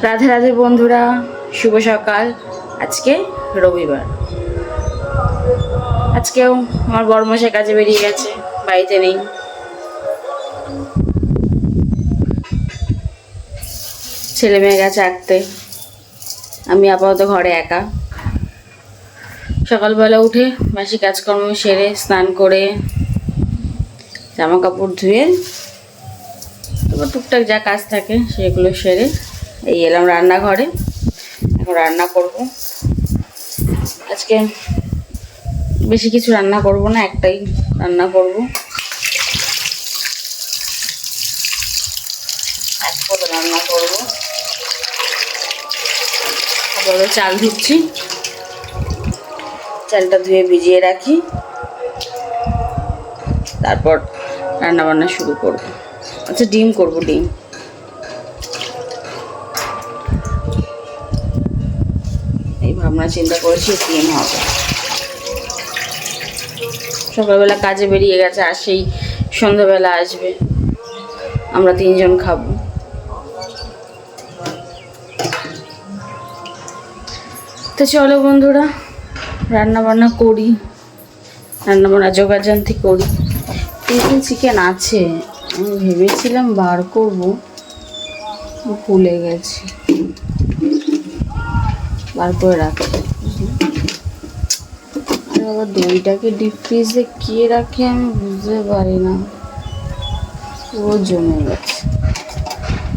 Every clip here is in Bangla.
রাধে রাধে বন্ধুরা, শুভ সকাল। আজকে রবিবার। আজকেও আমার বড়মশাই কাজে বেরিয়ে গেছে, বাড়িতে নেই। ছেলে মেয়ে গেছে আঁকতে, আমি আপাতত ঘরে একা। সকালবেলা উঠে বাসি কাজকর্ম সেরে স্নান করে জামা কাপড় ধুয়ে তারপর টুকটাক যা কাজ থাকে সেগুলো সেরে এই এলাম রান্নাঘরে। এখন রান্না করব। আজকে বেশি কিছু রান্না করব না, একটাই রান্না করব। রান্না করব। তারপরে চাল ধুচ্ছি, চালটা ধুয়ে ভিজিয়ে রাখি, তারপর রান্না বান্না শুরু করব। আচ্ছা, ডিম করব। ডিম এই ভাবনা চিন্তা করেছি, ডিম হবে। সকালবেলা কাজে বেরিয়ে গেছে, আর সেই সন্ধ্যাবেলা আসবে, আমরা তিনজন খাবো। তো চলো বন্ধুরা, রান্না বান্না করি, রান্না বান্না জোগাড়যন্ত্রী করি। কিন্তু চিকেন আছে, আমি ভেবেছিলাম বার করব, ভুলে গেছি। বার করে রাখি। আর আবার দইটাকে ডিপ ফ্রিজে কে রাখে আমি বুঝতে পারি না, পুরো জমে গেছে।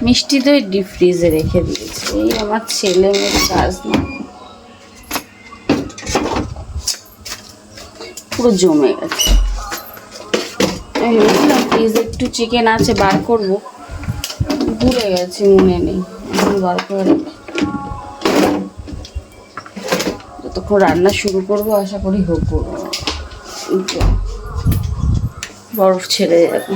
মিষ্টি দই ডিপ ফ্রিজে রেখে দিয়েছে, এই আমার ছেলে মেয়ের কাজ না, পুরো জমে গেছে। আমি ভেবেছিলাম ফ্রিজে একটু চিকেন আছে, বার করব, ভুলে গেছি, মনে নেই। এখন বার করে রাখি, যতক্ষণ রান্না শুরু করবো আশা করি হোক, বরফ ছেড়ে যাবে।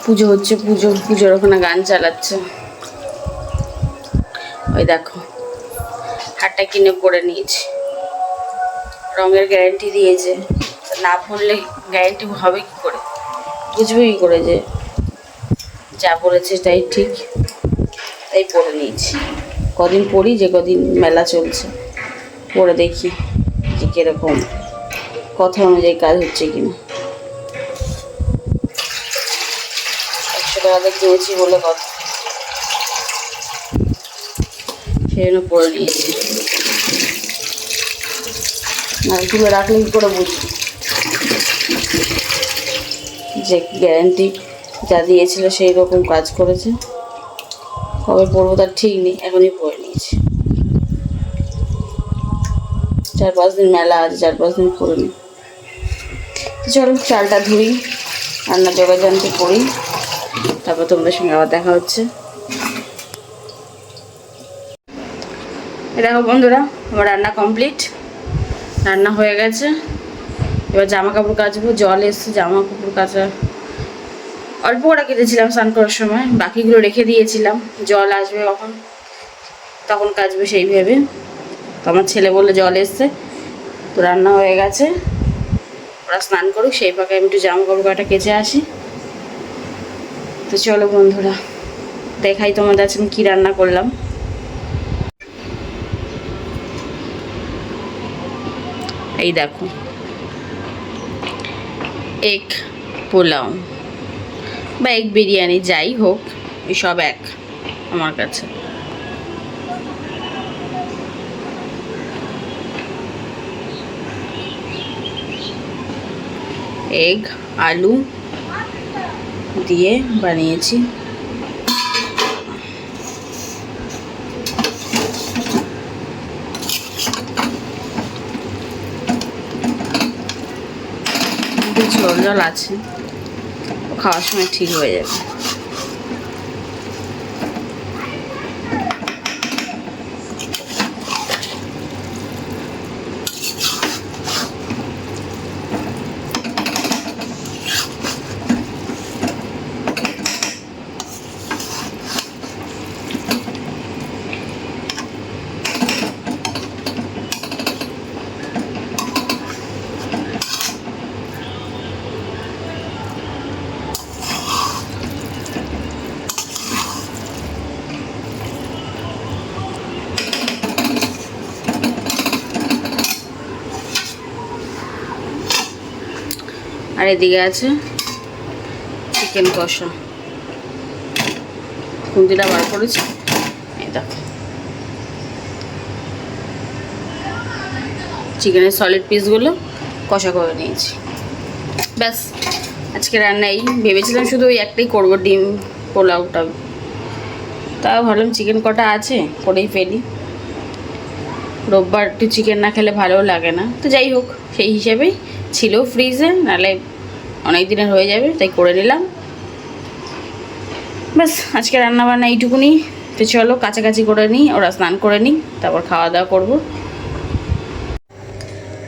পুজো হচ্ছে, পুজোর ওখানে গান চালাচ্ছে। ওই দেখো, হারটা কিনে পরে নিয়েছি, রঙের গ্যারেন্টি দিয়েছে। না পরলে গ্যারেন্টি হবে কি করে, বুঝবে কি করে যে যা বলেছে তাই ঠিক? তাই পরে নিয়েছি। কদিন পরি, যে কদিন মেলা চলছে, পরে দেখি যে কীরকম কথা অনুযায়ী কাজ হচ্ছে কিনা। 100 টাকা কিনেছি বলে কথা, সেজন্য পরে নিয়েছি। আর তুলে রাখলে কি করে বুঝবি যে গ্যারেন্টি যা দিয়েছিল সেই রকম কাজ করেছে? কবে পরবো তার ঠিক নেই, এখনই পরে নিয়েছি। 4-5 দিন মেলা আছে, 4-5 দিন পরে নিই। চলো চালটা ধুই, রান্না জোগাড়যন্ত্র করি, তারপর তোমাদের সঙ্গে আবার দেখা হচ্ছে। দেখো বন্ধুরা, আমার রান্না কমপ্লিট, রান্না হয়ে গেছে। এবার জামা কাপড় কাচবো। জল এসছে, জামা কাপড় কাচা অল্প করে কেটেছিলাম স্নান করার সময়, বাকিগুলো রেখে দিয়েছিলাম। জল আসবে তখন কাচবে সেই ভেবে। তো আমার ছেলে বললে জল এসছে, তো রান্না হয়ে গেছে, ওরা স্নান করুক, সেই ফাঁকে আমি একটু জামা কাপড় কাটা কেচে আসি। তো চলো বন্ধুরা, দেখাই তোমাদের আজকে আমি কী রান্না করলাম। এই দেখো, এগ পোলাও বা এগ বিরিয়ানি, যাই হোক, এই সব এক আমার কাছে। এগ আলু দিয়ে বানিয়েছি। ঝোল জল আছে, খাওয়ার সময় ঠিক হয়ে যাবে। আর এদিকে আছে চিকেন কষা, খুন্তিটা বার করেছি, এই দেখো চিকেনের সলিড পিসগুলো কষা করে নিয়েছি। ব্যাস আজকে রান্নাই, ভেবেছিলাম শুধু ওই একটাই করবো, ডিম পোলাওটা, তাও ভাবলাম চিকেন কটা আছে করেই ফেলি। রোববার একটু চিকেন না খেলে ভালোও লাগে না, তো যাই হোক সেই হিসেবেই ছিল ফ্রিজে, নাহলে অনেক দিনের হয়ে যাবে, তাই করে নিলাম। ব্যাস আজকে রান্নাবান্না এইটুকুনি। তো চলো কাছাকাছি করে নিই, ওরা স্নান করে নিই, তারপর খাওয়া দাওয়া করবো।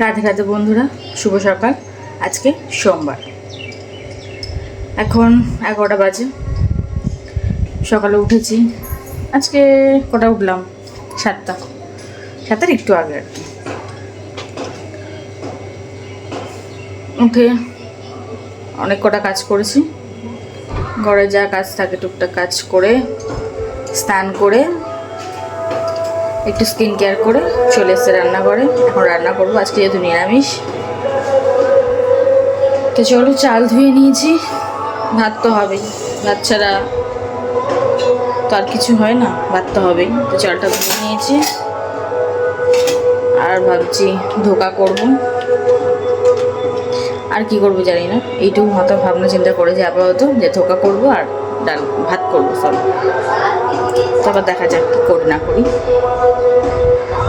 রাধে রাধে বন্ধুরা, শুভ সকাল। আজকে সোমবার, এখন 11টা বাজে। সকালে উঠেছি, আজকে কটা উঠলাম, 7টার একটু আগে আর কি। উঠে অনেক কটা কাজ করেছি, ঘরে যা কাজ থাকে টুকটাক কাজ করে, স্নান করে একটু স্কিন কেয়ার করে চলে এসেছে রান্নাঘরে। এখন রান্না করবো, আজকে যেহেতু নিরামিষ। তো চলো চাল ধুয়ে নিয়েছি, ভাত তো হবেই, ভাত ছাড়া তো আর কিছু হয় না, ভাত তো হবেই। তো চালটা ধুয়ে নিয়েছি, আর ভাবছি ধোকা করব, আর কি করব জানি না, এইটুকু মাথা ভাবনা চিন্তা করে যে আপাতত যে ধোকা করব আর ডাল ভাত করবো সব, তারপর দেখা যাক কী করি না করি।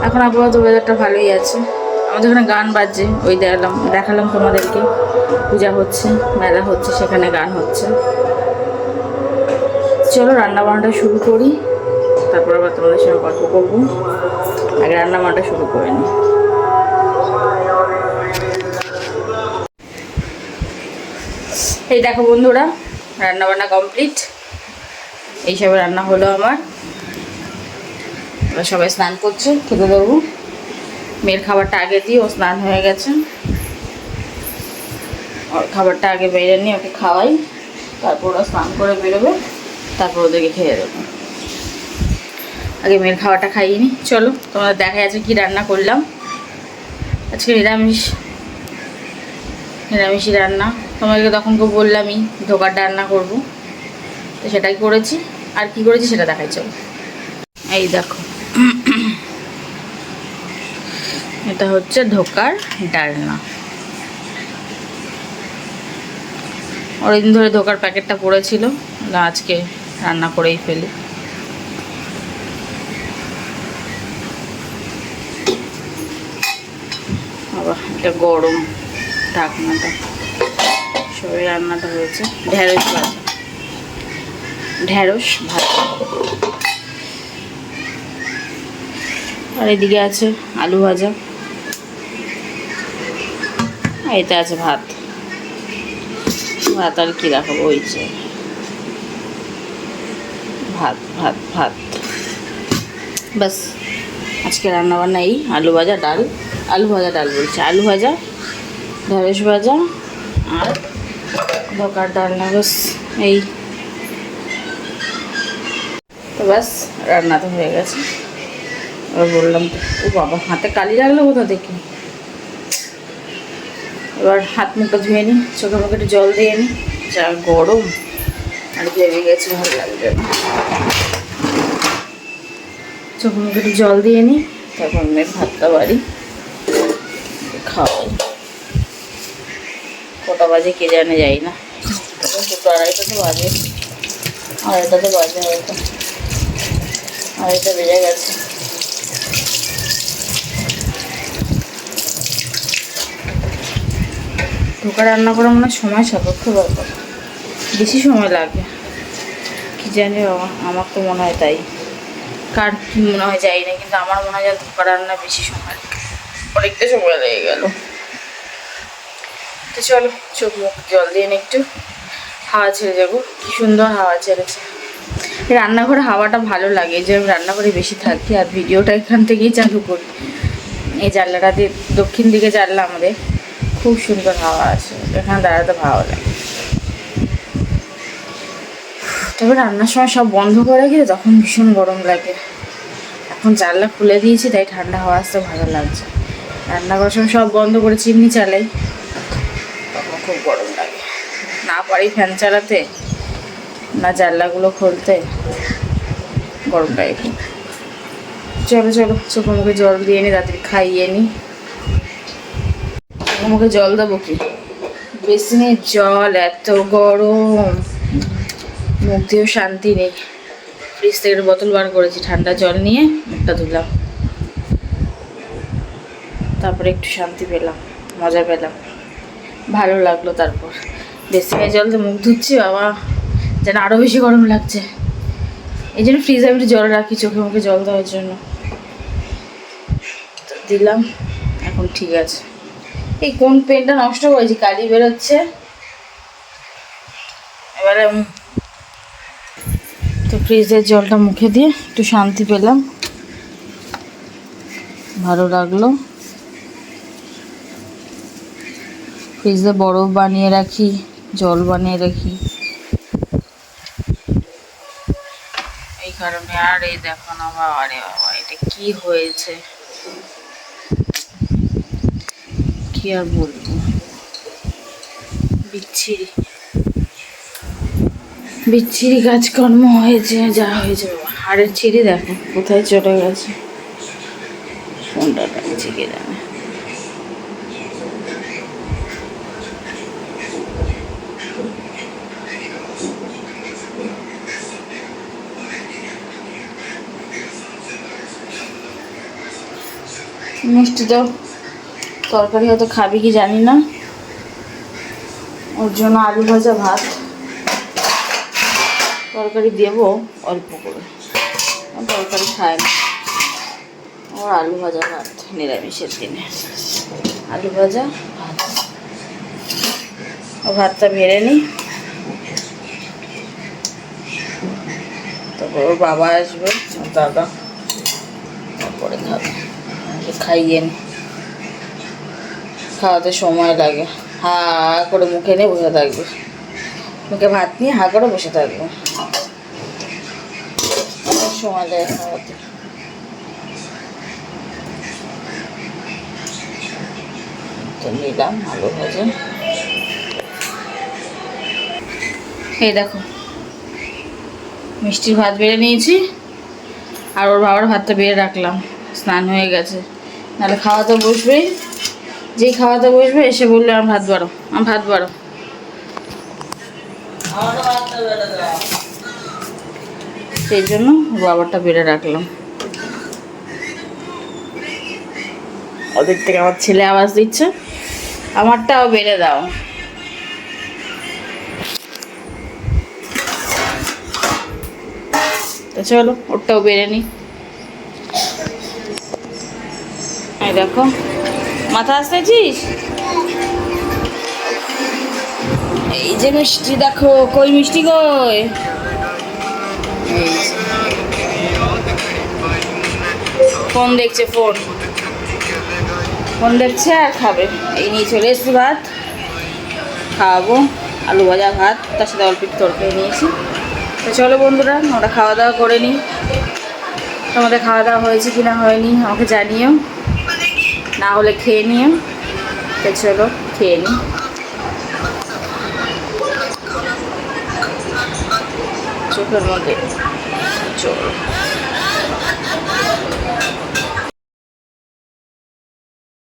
এখন আপাতত ওয়েদারটা ভালোই আছে, আমাদের এখানে গান বাজছে, ওই দেখালাম তোমাদেরকে, পূজা হচ্ছে, মেলা হচ্ছে, সেখানে গান হচ্ছে। চলো রান্নাবান্নাটা শুরু করি, তারপর আবার তোমাদের সঙ্গে গল্প করবো। আগে রান্নাবান্নাটা শুরু করে নিই। এই দেখো বন্ধুরা, রান্নাবান্না কমপ্লিট, এইসব রান্না হলো আমার। সবাই স্নান করছে, খেতে দেবো। মেয়ের খাবারটা আগে দিই, ও স্নান হয়ে গেছে, ওর খাবারটা আগে বেড়ে নিই, ওকে খাওয়াই, তারপর ওরা স্নান করে বেরোবে, তারপর ওদেরকে খেয়ে দেবো। আগে মেয়ের খাবারটা খাইয়ে নিই। চলো তোমাদের দেখা যাচ্ছে কি রান্না করলাম। আজকে নিরামিষই রান্না। তোমাদেরকে তখন বললামই ধোকার রান্না করব, তো সেটাই করেছি। আর কি করেছি সেটা দেখাই চলো। এই দেখো, এটা হচ্ছে ধোকার ডালনা। অনেকদিন ধরে ধোকার প্যাকেটটা পড়েছিল, আজকে রান্না করেই ফেলি। আবার এটা গরম ঢাকনাটা, সবাই রান্নাটা হয়েছে। ঢেঁড়স ভাজা, আর এদিকে আছে আলু ভাজা, আর এতে আছে ভাত। আর কি রাখবো, ওই যে ভাত ভাত ভাত, বাস আজকে রান্নাবান্না এই আলু ভাজা ডাল বলছি, আলু ভাজা, ঢেঁড়স ভাজা আর ধোকার ডালনা, বাস এই তো, বাস রান্না তো হয়ে গেছে। এবার বললাম তো, ও বাবা হাতে কালি লাগলো কোথা থেকে। এবার হাত মুখটা ধুয়ে নিই, চোখে মুখে একটু জল দিয়ে নিই, যা গরম, আর ভেবে গেছে ভালো লাগবে না। চোখে মুখে একটু জল দিয়ে নিই, তারপর মেয়ের ভাতটা বাড়ি খাওয়াই। কটা বাজে কে জানে, যাই না, 2 আড়াইটা তো বাজে, হয়তো আড়াইটা বেজে গেছে। ধোকা রান্না করা মনে হয় সময় সাপেক্ষ ব্যাপার, বেশি সময় লাগে কি জানি বাবা, আমার তো মনে হয় তাই, কার কি মনে হয় যাই না, কিন্তু আমার মনে হয় যে ধোকা রান্না বেশি সময়, অনেকটা সময় লেগে গেল। তো চলো চোখ মুখ জল দিয়ে একটু হাওয়া ছেড়ে যাবো, কি সুন্দর হাওয়া ছেড়েছে। রান্নাঘরে হাওয়াটা ভালো লাগে, যে আমি রান্নাঘরে বেশি থাকি, আর ভিডিওটা এখান থেকেই চালু করি। এই জানলাটা দিয়ে, দক্ষিণ দিকে জানলা আমাদের, খুব সুন্দর হাওয়া আছে, এখানে দাঁড়াতে ভালো লাগে। তবে রান্নার সময় সব বন্ধ করে গিয়ে তখন ভীষণ গরম লাগে। এখন জানলা খুলে দিয়েছি, তাই ঠান্ডা হাওয়া আসতে ভালো লাগছে। রান্না করার সময় সব বন্ধ করে চিমনি চালাই, তখন খুব গরম লাগে, না পারি ফ্যান চালাতে, না জানলাগুলো খুলতে, গরম লাগে খুব। চলো চলো চোখে মুখে জল দিয়ে নি, রাত্রি খাইয়ে নি। চোখে মুখে জল দেবো কি, বেসিনের জল এত গরম, মুখ দিয়েও শান্তি নেই। ফ্রিজ থেকে বোতল বার করেছি, ঠান্ডা জল নিয়ে মুখটা ধুলাম, তারপরে একটু শান্তি পেলাম, মজা পেলাম, ভালো লাগলো। তারপর বেসিনের জল তো মুখ ধুচ্ছি, বাবা যেন আরও বেশি গরম লাগছে। এই জন্য ফ্রিজে আমি একটু জল রাখি চোখে মুখে জল দেওয়ার জন্য। দিলাম, এখন ঠিক আছে। এই কোন পেনটা নষ্ট করেছি, কালি বেরোচ্ছে। এবারে তো ফ্রিজের জলটা মুখে দিয়ে একটু শান্তি পেলাম, ভালো লাগলো। ফ্রিজে বরফ বানিয়ে রাখি, জল বানিয়ে রাখি এই কারণে। আর এই দেখো না বাবা, আরে বাবা এটা কি হয়েছে, কি আর বলবো, বিচ্ছিরি বিচ্ছিরি কাজকর্ম হয়েছে, যা হয়েছে বাবা। হাড়ের ছিঁড়ি দেখো কোথায় চলে গেছে, ফোনটা টানছে কে জানে। মিষ্টি তো তরকারি হয়তো খাবি কি জানি না, ওর জন্য আলু ভাজা ভাত, তরকারি দেবো অল্প করে, তরকারি খায় না, ওর আলু ভাজা ভাত, নিরামিষের দিনে আলু ভাজা ভাত। ও ভাতটা বেড়ে নিই, তারপর ওর বাবা আসবে, ওর দাদা, তারপরে খাবে, খাইয়ে নি। খাওয়াতে সময় লাগে, হা করে মুখে নিয়ে বসে থাকবে, মুখে ভাত নিয়ে হা করে বসে থাকবে, অনেক সময় লাগে খাওয়াতে। তো নিলাম আলু ভাজা, এই দেখো মিষ্টির ভাত বেড়ে নিয়েছি, আর ওর বাবার ভাতটা বেড়ে রাখলাম, স্নান হয়ে গেছে, নাহলে খাওয়াতে বসবেই, যেই খাওয়াতে বসবে এসে বললে আমার ভাত বাড়ো, আমার ভাত বাড়ো, সেই জন্য বাবারটা বেড়ে রাখলাম। ওদের থেকে আমার ছেলে আওয়াজ দিচ্ছে, আমারটাও বেড়ে দাও। তো চলো ওরটাও বেড়ে নি। এই দেখো মাথা আসতেছিস, এই যে মিষ্টি দেখো, কই মিষ্টি কই, ফোন দেখছে, ফোন দেখছে আর খাবে। এই নিয়ে চলে এসেছি ভাত, খাওয়াবো আলু ভাজা ভাত, তার সাথে অল্প একটু তরকারি নিয়েছি। তো চলো বন্ধুরা আমরা খাওয়া দাওয়া করে নিই, তোমাদের খাওয়া দাওয়া হয়েছে কি না হয়নি আমাকে জানিও, না হলে খেয়ে নিও। তো চলো খেয়ে নিই, চোখের মধ্যে চলো।